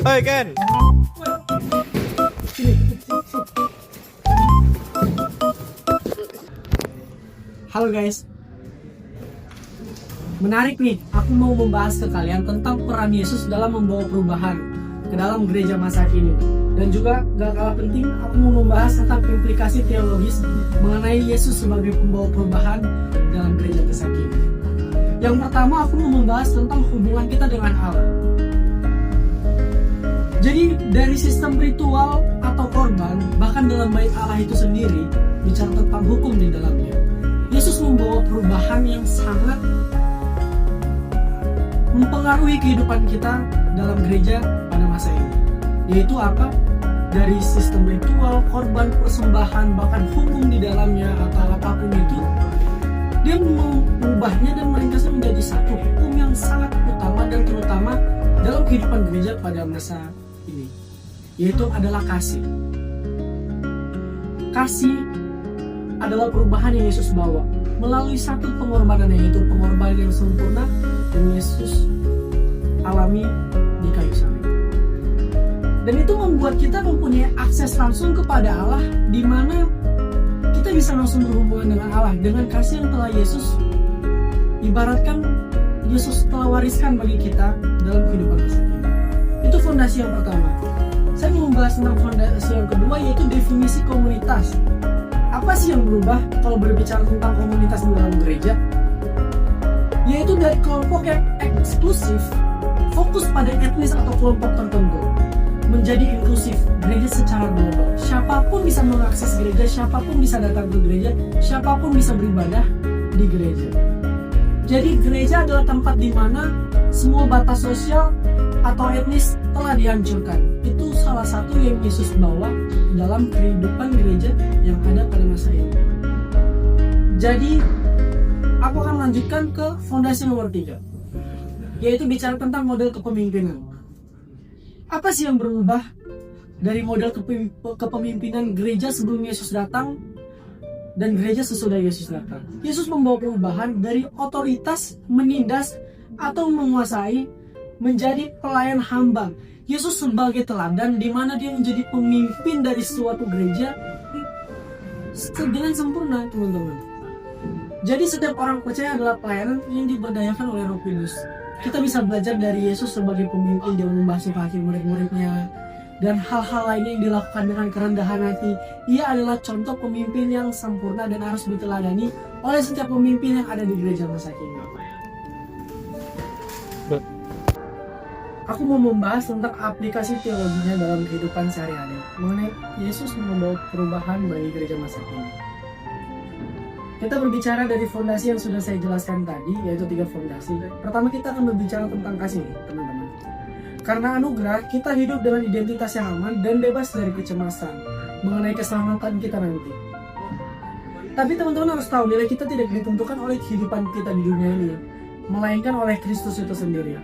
Hei Ken. Halo guys, menarik nih, aku mau membahas ke kalian tentang peran Yesus dalam membawa perubahan ke dalam gereja masa kini. Dan juga gak kalah penting, aku mau membahas tentang implikasi teologis mengenai Yesus sebagai pembawa perubahan dalam gereja masa kini. Yang pertama, aku mau membahas tentang hubungan kita dengan Allah. Jadi dari sistem ritual atau korban, bahkan dalam bait Allah itu sendiri bicara tentang hukum di dalamnya, Yesus membawa perubahan yang sangat mempengaruhi kehidupan kita dalam gereja pada masa ini. Yaitu apa? Dari sistem ritual, korban, persembahan, bahkan hukum di dalamnya atau apapun itu, dia mengubahnya dan meringkasnya menjadi satu hukum yang sangat utama dan terutama dalam kehidupan gereja pada masa ini, yaitu adalah kasih. Kasih adalah perubahan yang Yesus bawa melalui satu pengorbanan, yaitu pengorbanan yang sempurna yang Yesus alami di kayu salib. Dan itu membuat kita mempunyai akses langsung kepada Allah, di mana kita bisa langsung berhubungan dengan Allah dengan kasih yang telah Yesus ibaratkan Yesus telah wariskan bagi kita dalam kehidupan masa kini. Itu fondasi yang pertama. Saya mau membahas tentang fondasi yang kedua, yaitu definisi komunitas. Apa sih yang berubah kalau berbicara tentang komunitas di dalam gereja? Yaitu dari kelompok yang eksklusif, fokus pada etnis atau kelompok tertentu, menjadi inklusif, gereja secara global. Siapapun bisa mengakses gereja, siapapun bisa datang ke gereja, siapapun bisa beribadah di gereja. Jadi gereja adalah tempat di mana semua batas sosial atau etnis telah dihancurkan. Itu salah satu yang Yesus bawa dalam kehidupan gereja yang ada pada masa ini. Jadi aku akan lanjutkan ke fondasi nomor 3, yaitu bicara tentang model kepemimpinan. Apa sih yang berubah dari model kepemimpinan gereja sebelum Yesus datang dan gereja sesudah Yesus datang? Yesus membawa perubahan dari otoritas menindas atau menguasai menjadi pelayan hamba. Yesus sebagai teladan di mana dia menjadi pemimpin dari suatu gereja dengan sempurna, teman-teman. Jadi setiap orang percaya adalah pelayanan yang diberdayakan oleh Roh Kudus. Kita bisa belajar dari Yesus sebagai pemimpin, dia membasuh kaki murid-muridnya dan hal-hal lainnya yang dilakukan dengan kerendahan hati. Ia adalah contoh pemimpin yang sempurna dan harus diteladani oleh setiap pemimpin yang ada di gereja masa kini. Aku mau membahas tentang aplikasi teologinya dalam kehidupan sehari-hari mengenai Yesus membawa perubahan bagi gereja masa kini. Kita berbicara dari fondasi yang sudah saya jelaskan tadi, yaitu 3 fondasi. Pertama, kita akan berbicara tentang kasih, teman-teman. Karena anugerah, kita hidup dengan identitas yang aman dan bebas dari kecemasan mengenai keselamatan kita nanti. Tapi teman-teman harus tahu, nilai kita tidak ditentukan oleh kehidupan kita di dunia ini, melainkan oleh Kristus itu sendiri.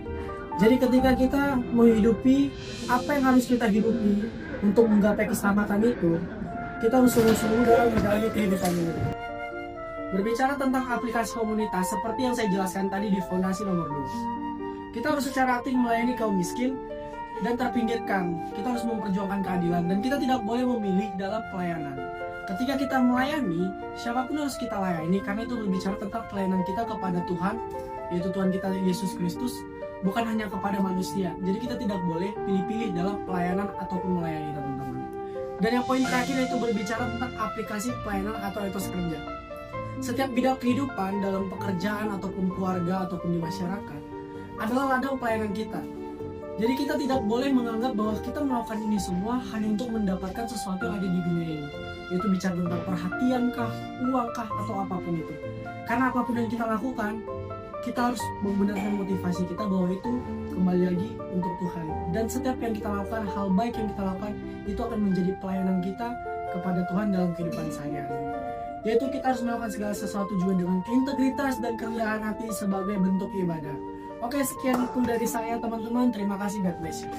Jadi ketika kita menghidupi apa yang harus kita hidupi untuk menggapai keselamatan itu, kita harus sungguh-sungguh dalam menjalani kehidupan ini. Berbicara tentang aplikasi komunitas seperti yang saya jelaskan tadi di fondasi nomor 2, kita harus secara aktif melayani kaum miskin dan terpinggirkan. Kita harus memperjuangkan keadilan dan kita tidak boleh memilih dalam pelayanan. Ketika kita melayani, siapapun harus kita layani, karena itu berbicara tentang pelayanan kita kepada Tuhan, yaitu Tuhan kita Yesus Kristus, bukan hanya kepada manusia. Jadi kita tidak boleh pilih-pilih dalam pelayanan ataupun melayani, teman-teman. Dan yang poin terakhir yaitu berbicara tentang aplikasi pelayanan atau etos kerja. Setiap bidang kehidupan dalam pekerjaan ataupun keluarga ataupun di masyarakat adalah ladang pelayanan kita. Jadi kita tidak boleh menganggap bahwa kita melakukan ini semua hanya untuk mendapatkan sesuatu yang ada di dunia ini. Yaitu bicara tentang perhatian kah, uang kah, atau apapun itu. Karena apapun yang kita lakukan, kita harus membenarkan motivasi kita bahwa itu kembali lagi untuk Tuhan. Dan setiap yang kita lakukan, hal baik yang kita lakukan, itu akan menjadi pelayanan kita kepada Tuhan dalam kehidupan sehari-hari. Yaitu kita harus melakukan segala sesuatu juga dengan integritas dan kerendahan hati sebagai bentuk ibadah. Oke, sekian itu dari saya, teman-teman. Terima kasih, God bless you.